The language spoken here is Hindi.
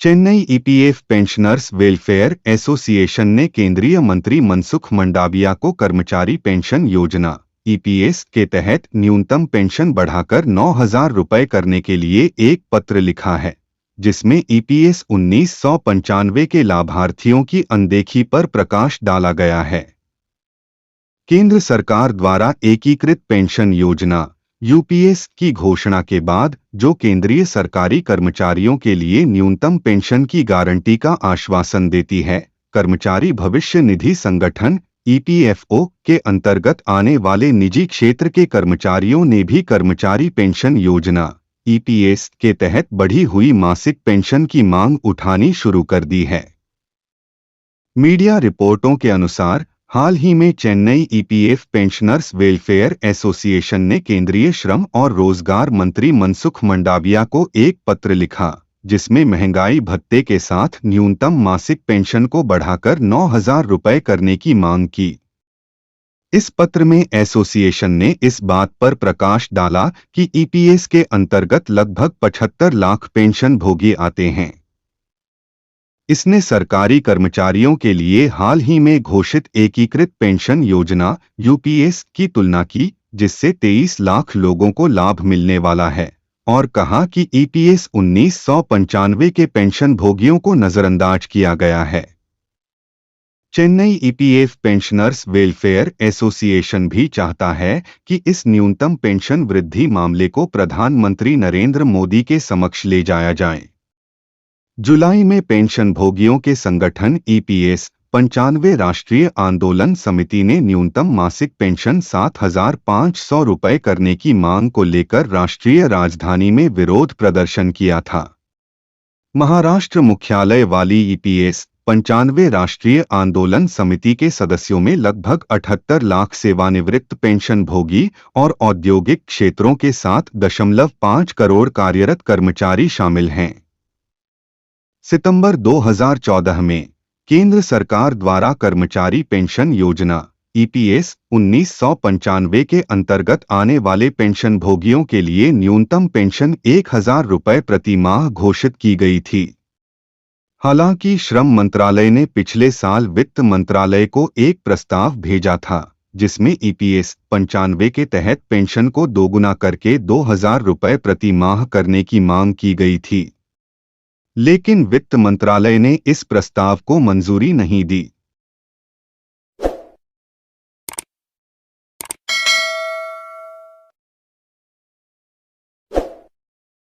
Chennai EPF pensioners welfare association ने केंद्रीय मंत्री मनसुख मंडाविया को कर्मचारी पेंशन योजना ईपीएस के तहत न्यूनतम पेंशन बढ़ाकर 9,000 रुपये करने के लिए एक पत्र लिखा है, जिसमें ईपीएस 1995 के लाभार्थियों की अनदेखी पर प्रकाश डाला गया है। केंद्र सरकार द्वारा एकीकृत पेंशन योजना यूपीएस की घोषणा के बाद जो केंद्रीय सरकारी कर्मचारियों के लिए न्यूनतम पेंशन की गारंटी का आश्वासन देती है, कर्मचारी भविष्य निधि संगठन ईपीएफओ के अंतर्गत आने वाले निजी क्षेत्र के कर्मचारियों ने भी कर्मचारी पेंशन योजना ईपीएस के तहत बढ़ी हुई मासिक पेंशन की मांग उठानी शुरू कर दी है। मीडिया रिपोर्टों के अनुसार हाल ही में Chennai EPF pensioners welfare association ने केंद्रीय श्रम और रोजगार मंत्री मनसुख मंडाविया को एक पत्र लिखा, जिसमें महंगाई भत्ते के साथ न्यूनतम मासिक पेंशन को बढ़ाकर 9,000 रुपये करने की मांग की। इस पत्र में एसोसिएशन ने इस बात पर प्रकाश डाला कि ईपीएस के अंतर्गत लगभग 75 लाख पेंशन भोगी आते हैं। इसने सरकारी कर्मचारियों के लिए हाल ही में घोषित एकीकृत पेंशन योजना यूपीएस की तुलना की, जिससे 23 लाख लोगों को लाभ मिलने वाला है, और कहा कि ईपीएस 1995 के पेंशन भोगियों को नजरअंदाज किया गया है। Chennai EPF pensioners welfare association भी चाहता है कि इस न्यूनतम पेंशन वृद्धि मामले को प्रधानमंत्री नरेंद्र मोदी के समक्ष ले जाया जाए। जुलाई में पेंशन भोगियों के संगठन ईपीएस 95 राष्ट्रीय आंदोलन समिति ने न्यूनतम मासिक पेंशन 7,500 रुपये करने की मांग को लेकर राष्ट्रीय राजधानी में विरोध प्रदर्शन किया था। महाराष्ट्र मुख्यालय वाली ईपीएस 95 राष्ट्रीय आंदोलन समिति के सदस्यों में लगभग 78 लाख सेवानिवृत्त पेंशन भोगी और औद्योगिक क्षेत्रों के 7.5 करोड़ कार्यरत कर्मचारी शामिल हैं। सितंबर 2014 में केंद्र सरकार द्वारा कर्मचारी पेंशन योजना ईपीएस 1995 के अंतर्गत आने वाले पेंशन भोगियों के लिए न्यूनतम पेंशन 1,000 रुपये प्रति माह घोषित की गई थी। हालांकि श्रम मंत्रालय ने पिछले साल वित्त मंत्रालय को एक प्रस्ताव भेजा था, जिसमें ईपीएस 95 के तहत पेंशन को दोगुना करके 2,000 रुपये प्रति माह करने की मांग की गई थी, लेकिन वित्त मंत्रालय ने इस प्रस्ताव को मंजूरी नहीं दी।